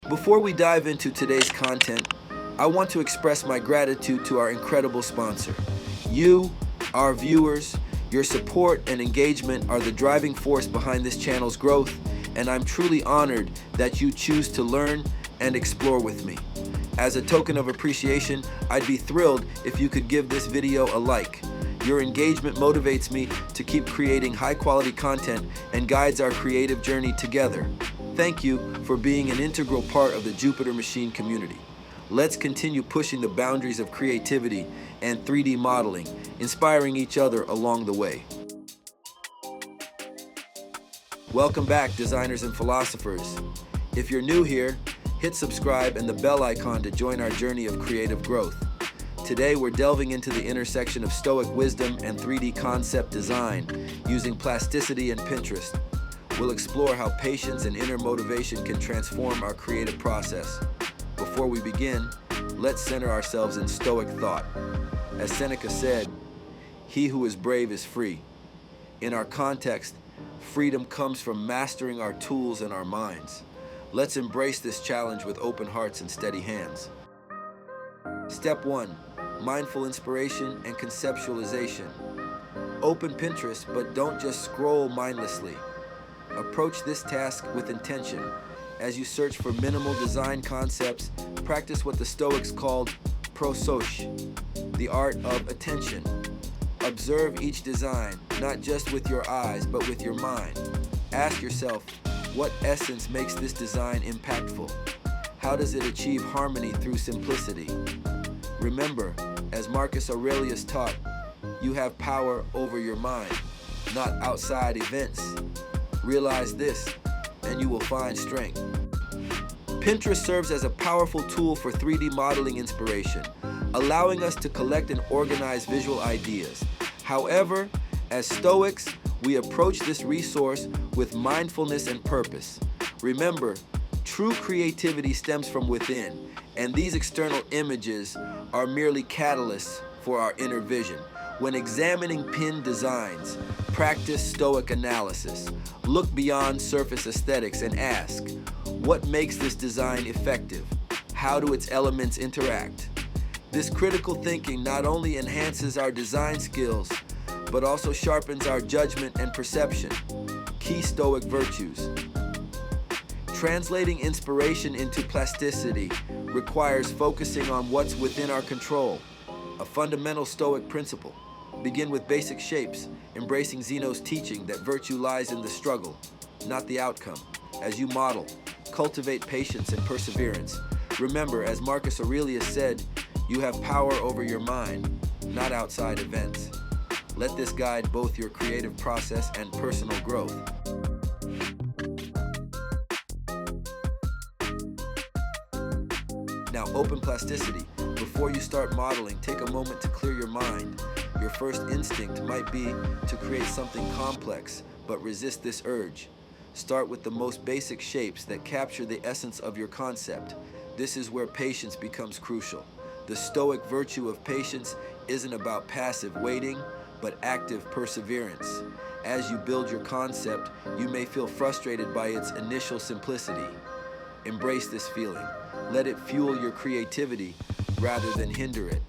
Before we dive into today's content, I want to express my gratitude to our incredible sponsor. You, our viewers, your support and engagement are the driving force behind this channel's growth, and I'm truly honored that you choose to learn and explore with me. As a token of appreciation, I'd be thrilled if you could give this video a like. Your engagement motivates me to keep creating high-quality content and guides our creative journey together. Thank you for being an integral part of the Jupiter Machine community. Let's continue pushing the boundaries of creativity and 3D modeling, inspiring each other along the way. Welcome back, designers and philosophers. If you're new here, hit subscribe and the bell icon to join our journey of creative growth. Today, we're delving into the intersection of Stoic wisdom and 3D concept design using plasticity and Pinterest. We'll explore how patience and inner motivation can transform our creative process. Before we begin, let's center ourselves in Stoic thought. As Seneca said, "He who is brave is free." In our context, freedom comes from mastering our tools and our minds. Let's embrace this challenge with open hearts and steady hands. Step 1. Mindful inspiration and conceptualization. Open Pinterest, but don't just scroll mindlessly. Approach this task with intention. As you search for minimal design concepts, practice what the Stoics called prosoche, the art of attention. Observe each design, not just with your eyes, but with your mind. Ask yourself, what essence makes this design impactful? How does it achieve harmony through simplicity? Remember, as Marcus Aurelius taught, you have power over your mind, not outside events. Realize this, and you will find strength. Pinterest serves as a powerful tool for 3D modeling inspiration, allowing us to collect and organize visual ideas. However, as Stoics, we approach this resource with mindfulness and purpose. Remember, true creativity stems from within, and these external images are merely catalysts for our inner vision. When examining pinned designs, practice Stoic analysis. Look beyond surface aesthetics and ask, what makes this design effective? How do its elements interact? This critical thinking not only enhances our design skills, but also sharpens our judgment and perception. Key Stoic virtues. Translating inspiration into plasticity requires focusing on what's within our control, a fundamental Stoic principle. Begin with basic shapes, embracing Zeno's teaching that virtue lies in the struggle, not the outcome. As you model, cultivate patience and perseverance. Remember, as Marcus Aurelius said, you have power over your mind, not outside events. Let this guide both your creative process and personal growth. Now, open plasticity. Before you start modeling, take a moment to clear your mind. Your first instinct might be to create something complex, but resist this urge. Start with the most basic shapes that capture the essence of your concept. This is where patience becomes crucial. The Stoic virtue of patience isn't about passive waiting, but active perseverance. As you build your concept, you may feel frustrated by its initial simplicity. Embrace this feeling. Let it fuel your creativity rather than hinder it.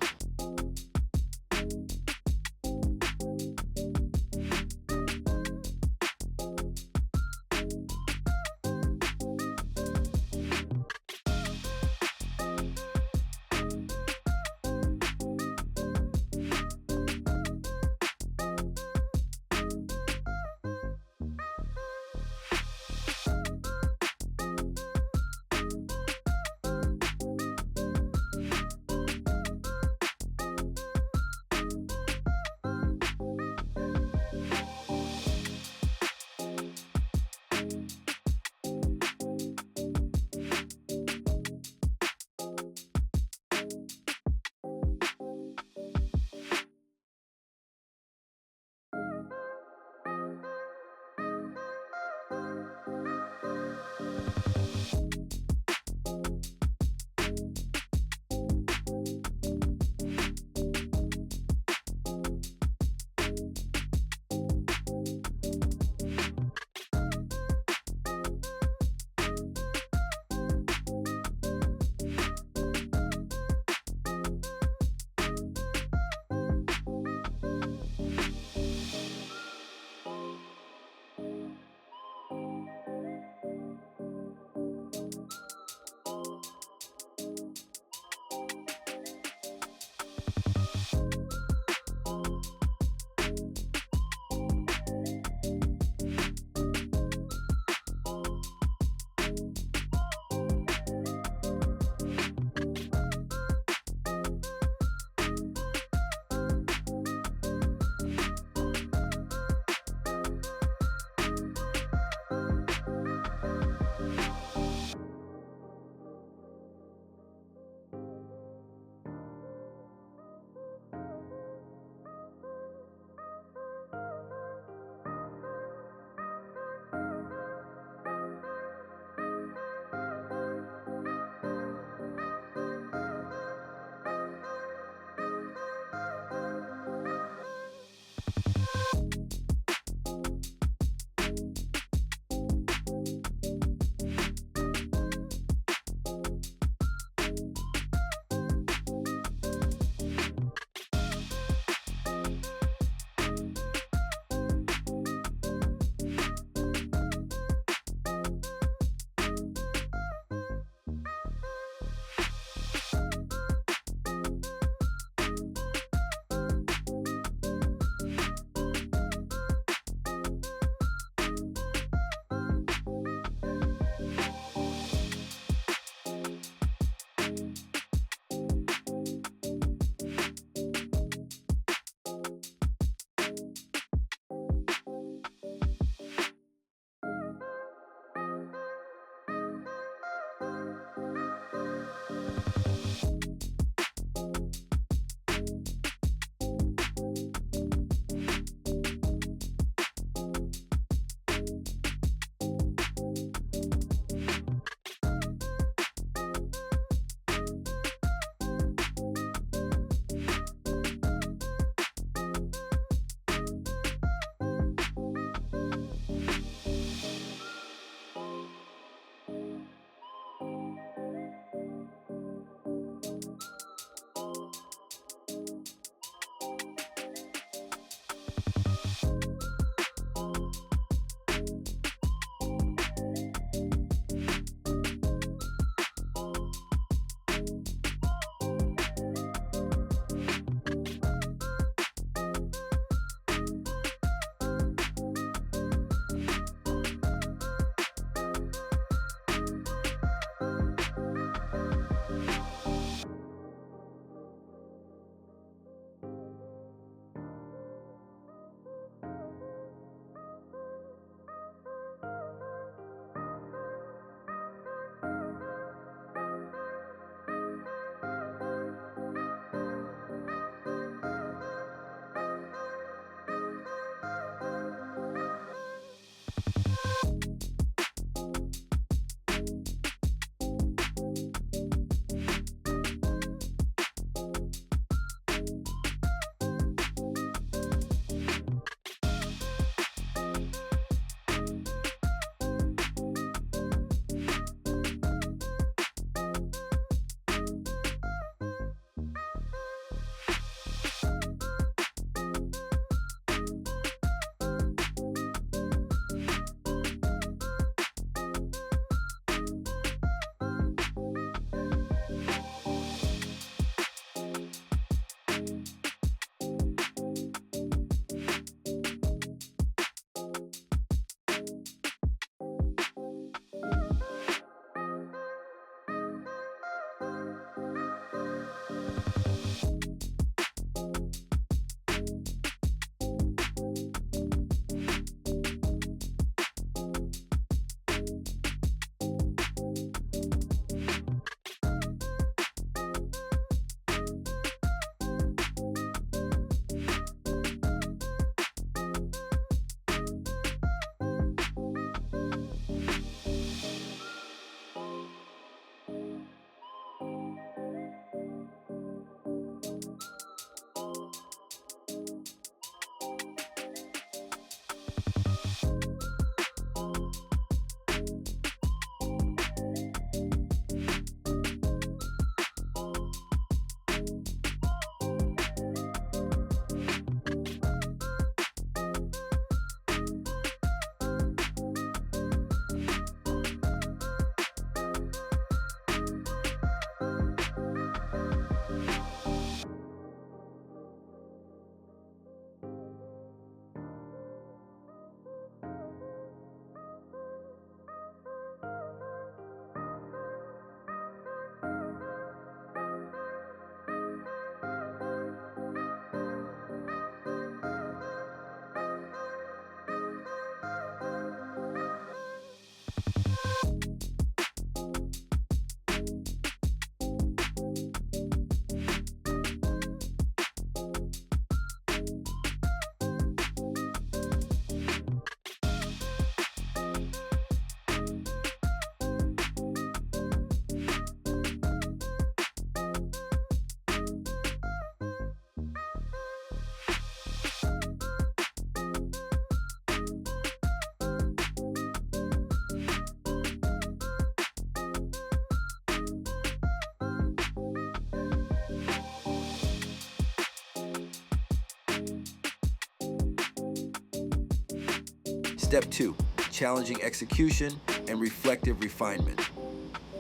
Step 2, challenging execution and reflective refinement.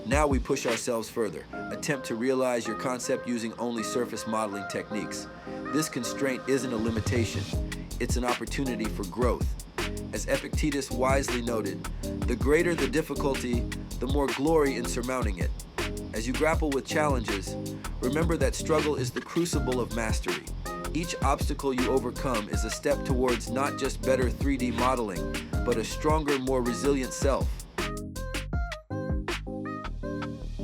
Now we push ourselves further. Attempt to realize your concept using only surface modeling techniques. This constraint isn't a limitation, it's an opportunity for growth. As Epictetus wisely noted, the greater the difficulty, the more glory in surmounting it. As you grapple with challenges, remember that struggle is the crucible of mastery. Each obstacle you overcome is a step towards not just better 3D modeling, but a stronger, more resilient self.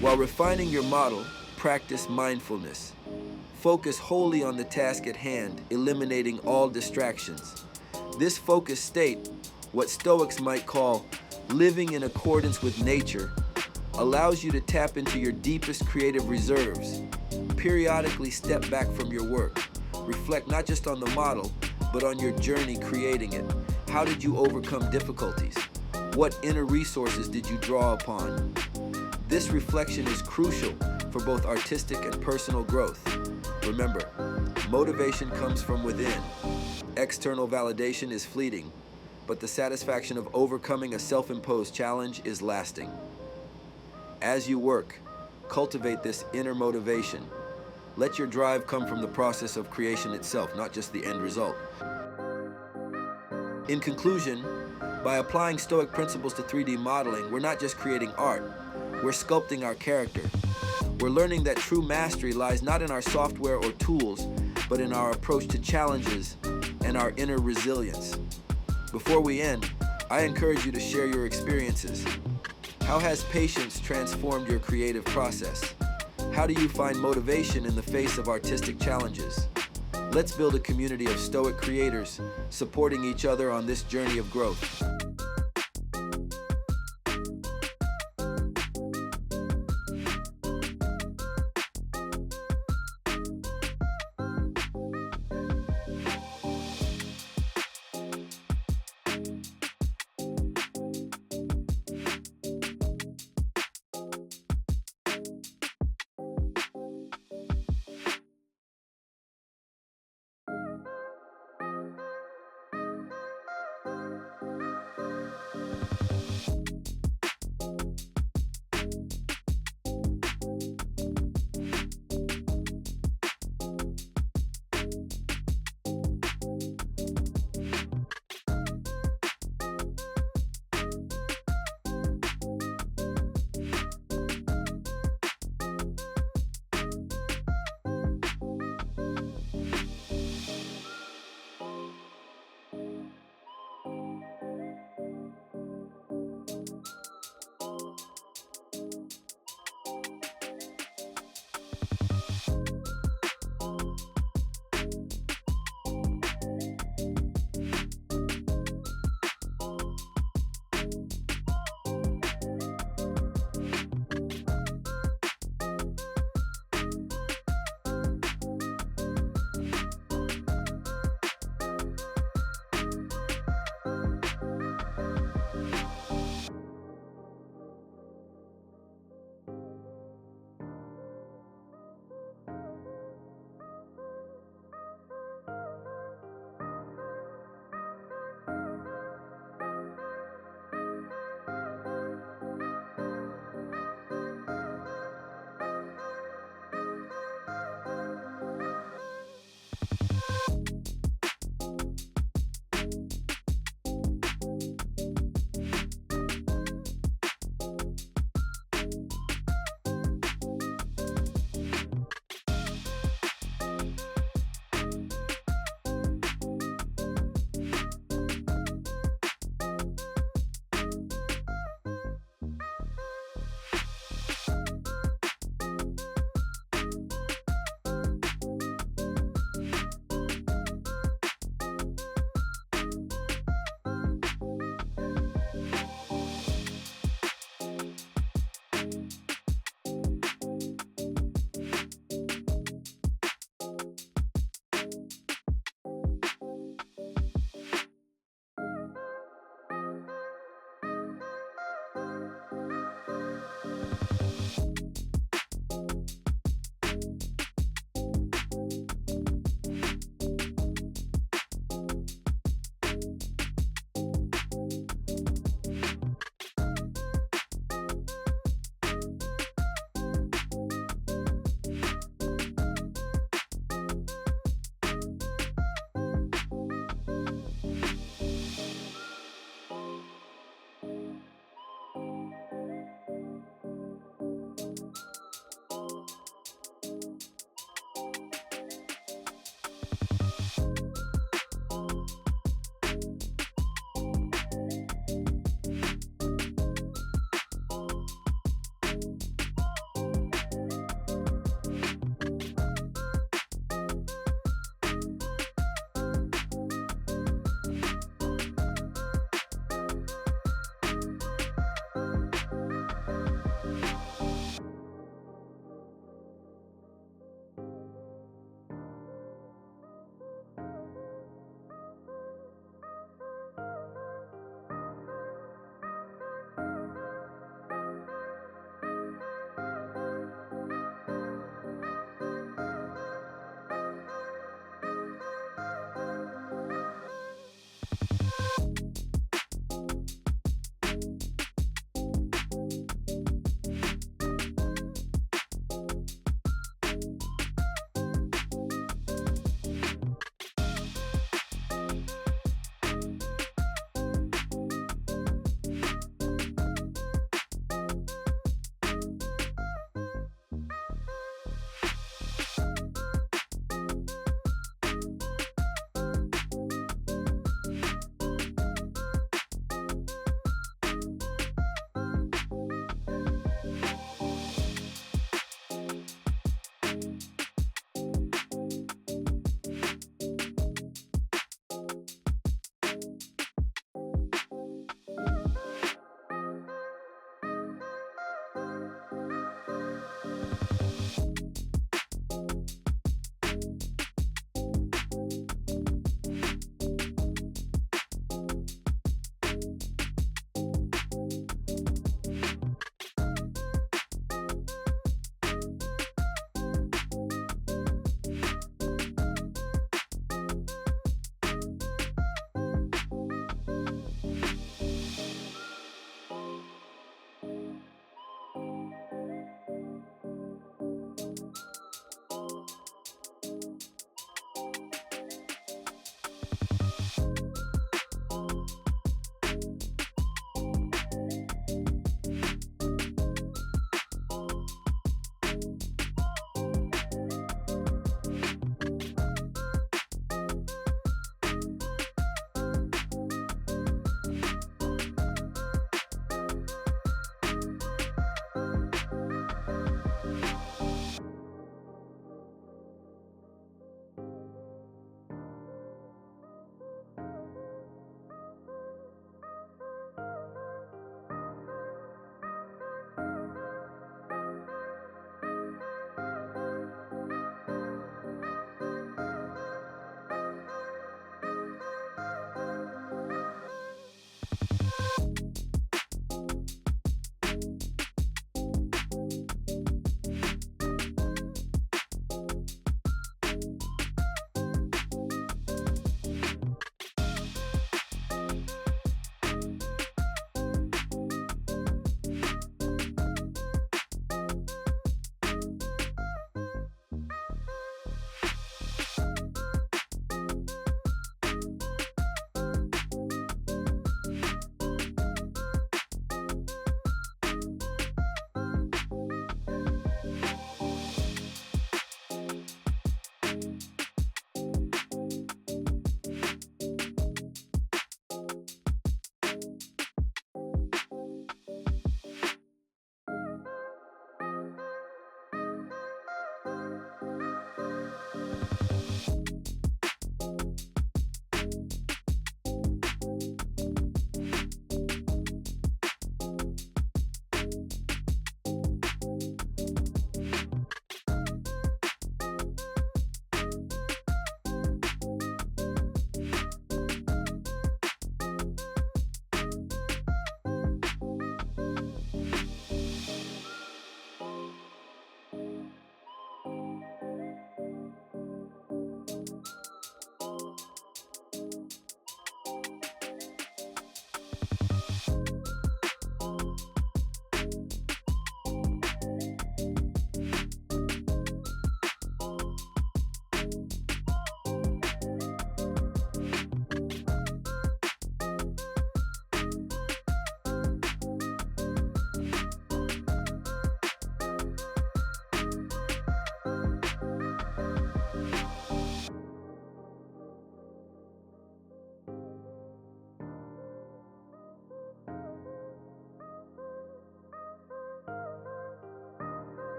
While refining your model, practice mindfulness. Focus wholly on the task at hand, eliminating all distractions. This focused state, what Stoics might call living in accordance with nature, allows you to tap into your deepest creative reserves. Periodically step back from your work. Reflect not just on the model, but on your journey creating it. How did you overcome difficulties? What inner resources did you draw upon? This reflection is crucial for both artistic and personal growth. Remember, motivation comes from within. External validation is fleeting, but the satisfaction of overcoming a self-imposed challenge is lasting. As you work, cultivate this inner motivation. Let your drive come from the process of creation itself, not just the end result. In conclusion, by applying Stoic principles to 3D modeling, we're not just creating art, we're sculpting our character. We're learning that true mastery lies not in our software or tools, but in our approach to challenges and our inner resilience. Before we end, I encourage you to share your experiences. How has patience transformed your creative process? How do you find motivation in the face of artistic challenges? Let's build a community of Stoic creators, supporting each other on this journey of growth.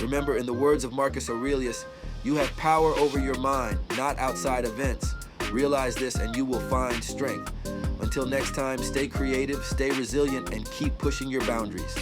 Remember, in the words of Marcus Aurelius, you have power over your mind, not outside events. Realize this and you will find strength. Until next time, stay creative, stay resilient, and keep pushing your boundaries.